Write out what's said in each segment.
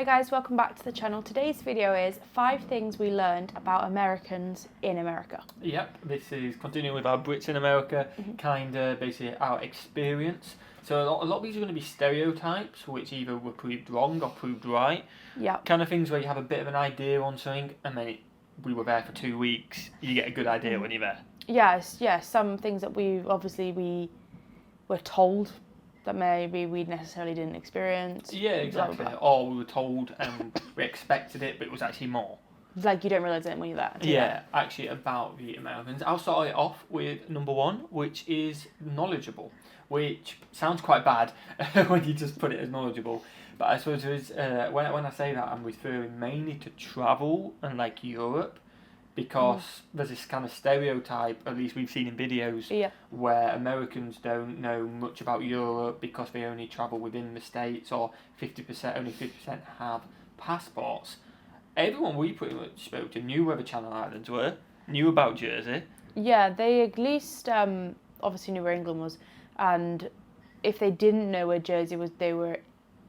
Hi guys, welcome back to the channel. Today's video is 5 things we learned about Americans in America. Yep, this is continuing with our Brits in America, kind of basically our experience. So a lot of these are going to be stereotypes, which either were proved wrong or proved right. Yeah. Kind of things where you have a bit of an idea on something, and then we were there for 2 weeks. You get a good idea when you're there. Yes, some things that we were told that maybe we necessarily didn't experience. Yeah, exactly. Or we were told and we expected it, but it was actually more. Like you don't realise it when you're there. Yeah, actually about the Americans. I'll start it off with number 1, which is knowledgeable, which sounds quite bad when you just put it as knowledgeable. But I suppose there is, when I say that, I'm referring mainly to travel and like Europe, because there's this kind of stereotype, at least we've seen in videos, where Americans don't know much about Europe because they only travel within the States, or only 50% have passports. Everyone we pretty much spoke to knew where the Channel Islands were, knew about Jersey. Yeah, they at least obviously knew where England was, and if they didn't know where Jersey was, they were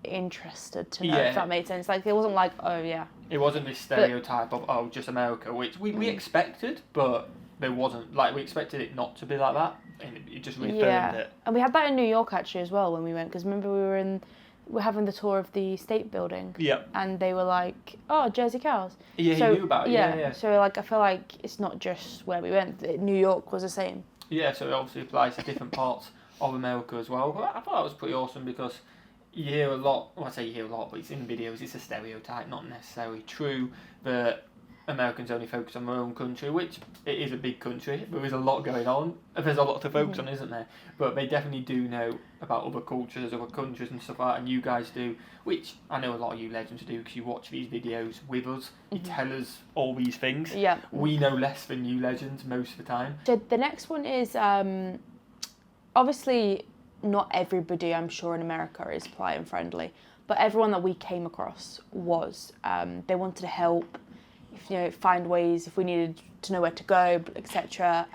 interested to know, if that made sense. Like, it wasn't like, oh yeah. It wasn't this stereotype of just America, which we expected, but there wasn't, like, we expected it not to be like that, and it just reaffirmed it. And we had that in New York actually as well when we went, because remember we were having the tour of the state building. Yep. And they were like, oh, Jersey cows. Yeah, so, he knew about it. Yeah. So like, I feel like it's not just where we went. New York was the same. Yeah, so it obviously applies to different parts of America as well. But I thought that was pretty awesome because you hear a lot, well I say you hear a lot, but it's in videos, it's a stereotype, not necessarily true, that Americans only focus on their own country, which it is a big country, there is a lot going on, there's a lot to focus on, isn't there? But they definitely do know about other cultures, other countries and stuff like that, and you guys do, which I know a lot of you legends do, because you watch these videos with us, you tell us all these things. Yeah. We know less than you legends most of the time. So the next one is, obviously not everybody, I'm sure, in America is polite and friendly, but everyone that we came across was. They wanted to help, find ways if we needed to know where to go, etc.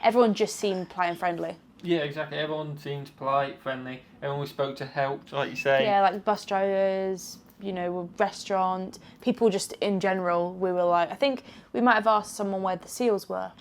Everyone just seemed polite and friendly. Yeah, exactly. Everyone seemed polite, friendly. Everyone we spoke to helped, like you say. Yeah, like bus drivers, restaurant people, just in general. We were like, I think we might have asked someone where the seals were.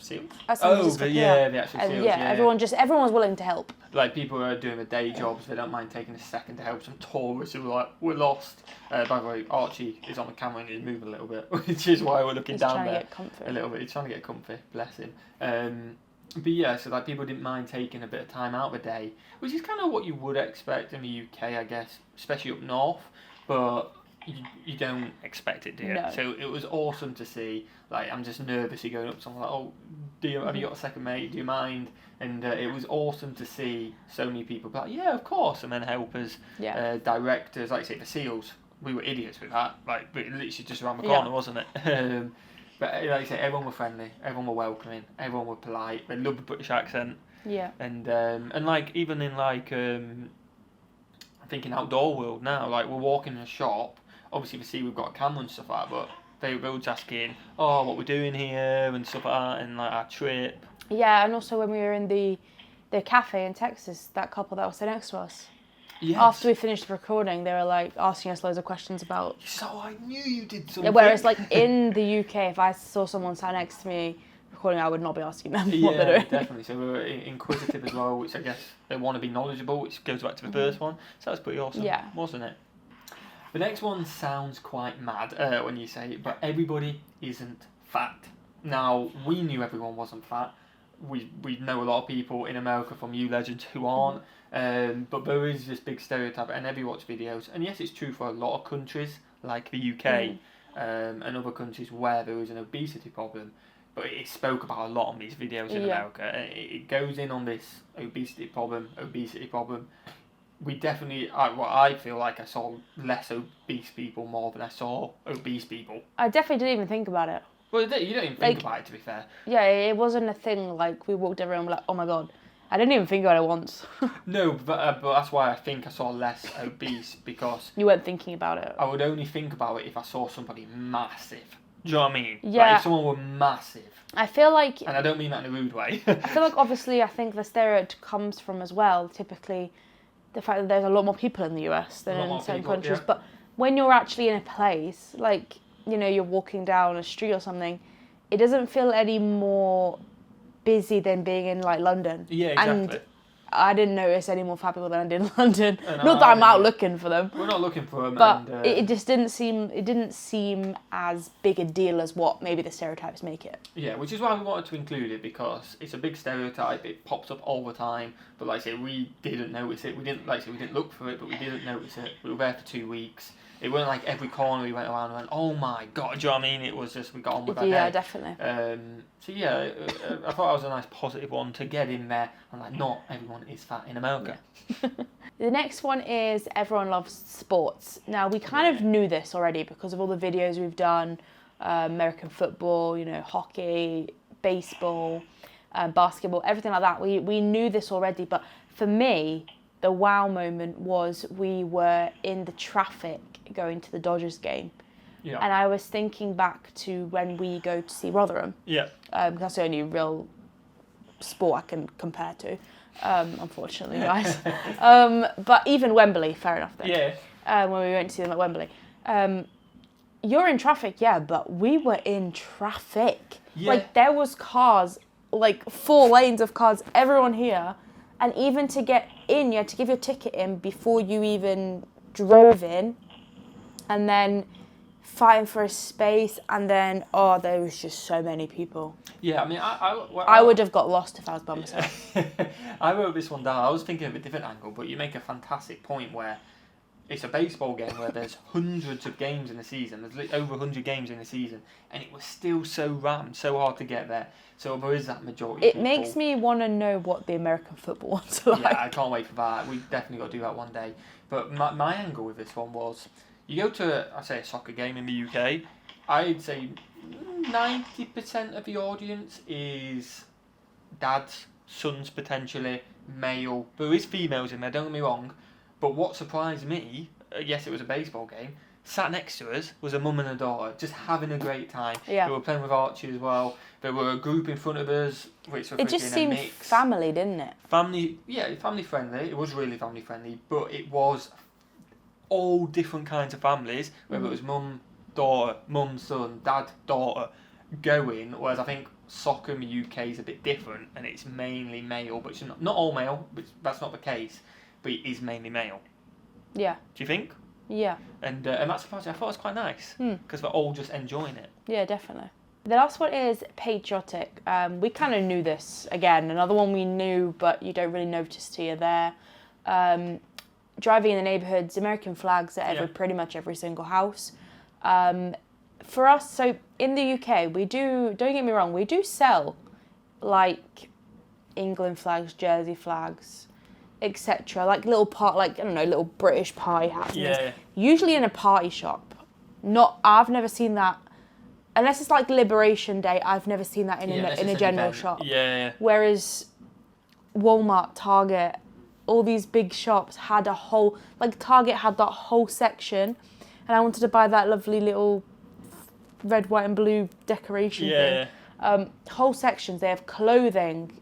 Seals? The actual seals. Yeah, everyone was willing to help. Like, people who are doing their day jobs, they don't mind taking a second to help some tourists who are like, we're lost. By the way, Archie is on the camera and he's moving a little bit, which is why we're looking down there a little bit. He's trying to get comfy, bless him. But yeah, so like, people didn't mind taking a bit of time out of the day, which is kind of what you would expect in the UK, I guess, especially up north. But you don't expect it, do you? No. So it was awesome to see. Like, I'm just nervously going up to someone like, oh, have you got a second, mate? Do you mind? And it was awesome to see so many people be like, yeah, of course, and then helpers, directors, like I say, the SEALs. We were idiots with that. Like, it literally just around the corner, wasn't it? But like I say, everyone were friendly, everyone were welcoming, everyone were polite. They loved the British accent. Yeah. And like, even in like, I'm thinking outdoor world now. Like, we're walking in a shop. Obviously, we see we've got a camera and stuff like that, but they were just asking, oh, what we're doing here and stuff like that, and like our trip. Yeah, and also when we were in the cafe in Texas, that couple that was sitting next to us. Yes. After we finished the recording, they were like asking us loads of questions about. So I knew you did something. Whereas like in the UK, if I saw someone sat next to me recording, I would not be asking them what they're doing. Yeah, definitely. So we were inquisitive as well, which I guess they want to be knowledgeable, which goes back to the first one. So that's pretty awesome, wasn't it? The next one sounds quite mad when you say it, but everybody isn't fat. Now, we knew everyone wasn't fat. We know a lot of people in America from you legends who aren't, but there is this big stereotype, and every watch videos, and yes, it's true for a lot of countries, like the UK, and other countries where there is an obesity problem, but it spoke about a lot on these videos in America, and it goes in on this obesity problem. We definitely, I feel like I saw less obese people more than I saw obese people. I definitely didn't even think about it. Well, you don't even think about it, to be fair. Yeah, it wasn't a thing, like, we walked around like, oh my god. I didn't even think about it once. No, but that's why I think I saw less obese, because... You weren't thinking about it. I would only think about it if I saw somebody massive. Do you know what I mean? Yeah. Like, if someone were massive. I feel like... And I don't mean that in a rude way. I feel like, obviously, I think the stereotype comes from as well, typically, the fact that there's a lot more people in the US than in certain countries. Yeah. But when you're actually in a place, like, you're walking down a street or something, it doesn't feel any more busy than being in, like, London. Yeah, exactly. And I didn't notice any more fat people than I did in London. Not that I'm out looking for them. We're not looking for them. But it just didn't seem as big a deal as what maybe the stereotypes make it. Yeah, which is why we wanted to include it, because it's a big stereotype. It pops up all the time. But like I say, we didn't notice it. We didn't look for it, but we didn't notice it. We were there for 2 weeks. It wasn't like every corner we went around and went, oh my God, do you know what I mean? It was just, we got on with our day. Yeah, definitely. So yeah, I thought it was a nice positive one to get in there. And like, not everyone is fat in America. Yeah. The next one is everyone loves sports. Now, we kind of knew this already because of all the videos we've done, American football, hockey, baseball, basketball, everything like that. We knew this already, but for me, the wow moment was we were in the traffic going to the Dodgers game. Yeah. And I was thinking back to when we go to see Rotherham. Yeah. That's the only real sport I can compare to, unfortunately, guys. But even Wembley, fair enough then. Yeah. When we went to see them at Wembley. You're in traffic, yeah, but we were in traffic. Yeah. Like, there was cars, like 4 lanes of cars, everyone here. And even to get in, you had to give your ticket in before you even drove in. And then fighting for a space, and then, there was just so many people. Yeah, I mean, I would have got lost if I was by myself. I wrote this one down. I was thinking of a different angle, but you make a fantastic point where it's a baseball game where there's hundreds of games in the season. There's over 100 games in the season, and it was still so rammed, so hard to get there. So there is that majority. It makes me want to know what the American football ones are like. Yeah, I can't wait for that. We definitely got to do that one day. But my angle with this one was, you go to, a soccer game in the UK, I'd say 90% of the audience is dads, sons potentially, male. There is females in there, don't get me wrong. But what surprised me, yes, it was a baseball game, sat next to us was a mum and a daughter, just having a great time. Yeah. They were playing with Archie as well. There were a group in front of us, which were it just seemed a mix. family, didn't it? Family friendly. It was really family friendly, but it was all different kinds of families, whether it was mum, daughter, mum, son, dad, daughter, going, whereas I think soccer in the UK is a bit different, and it's mainly male, but it's not all male, but that's not the case, but it is mainly male. Yeah. Do you think? Yeah. And that's surprising. I thought it was quite nice, because they're all just enjoying it. Yeah, definitely. The last one is patriotic. We kind of knew this. Again, another one we knew, but you don't really notice till you're there. Driving in the neighbourhoods, American flags at pretty much every single house. For us, so in the UK, we do, don't get me wrong, we do sell like England flags, Jersey flags, etc. Like little British party hats. Yeah. Usually in a party shop. I've never seen that. Unless it's like Liberation Day, I've never seen that in a general shop. Yeah. Whereas Walmart, Target, all these big shops had Target had that whole section, and I wanted to buy that lovely little red, white and blue decoration thing. Whole sections, they have clothing,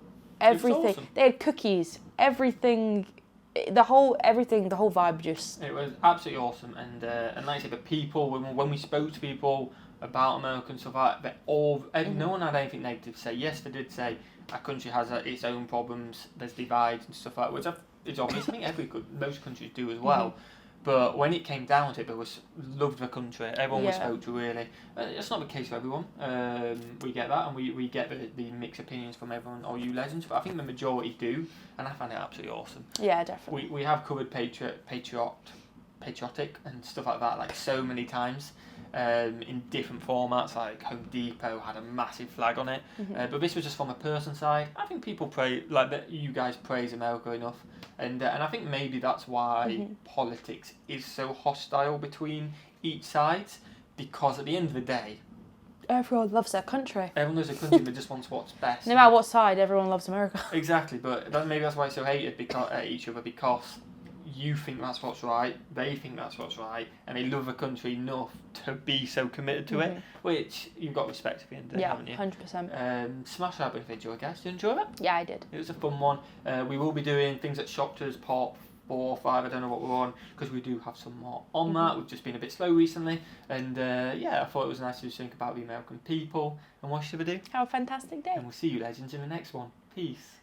everything. Awesome. They had cookies, everything. The whole vibe just... It was absolutely awesome, and like I said, the people, when we spoke to people about America and stuff like that, no one had anything negative to say. Yes, they did say our country has its own problems, there's divides and stuff like that, which is obvious. I think most countries do as well. But when it came down to it, there was loved the country. Everyone we spoke to, really. It's not the case for everyone. We get that, and we get the mixed opinions from everyone, all you legends. But I think the majority do, and I find it absolutely awesome. Yeah, definitely. We have covered patriotic and stuff like that, like so many times, in different formats. Like Home Depot had a massive flag on it, but this was just from a person side. I think people you guys praise America enough. And I think maybe that's why politics is so hostile between each side, because at the end of the day, everyone loves their country. Everyone loves their country, but just wants what's best. No matter what side, everyone loves America. Exactly, but maybe that's why it's so hated at each other, because you think that's what's right, they think that's what's right, and they love the country enough to be so committed to it, which you've got respect at the end of it, haven't you? 100%. Smash that video, guys. Did you enjoy it? Yeah, I did. It was a fun one. We will be doing things at Shopters Part 4 or 5, I don't know what we're on, because we do have some more on that. We've just been a bit slow recently, and I thought it was nice to think about the American people. And what should we do? Have a fantastic day. And we'll see you legends in the next one. Peace.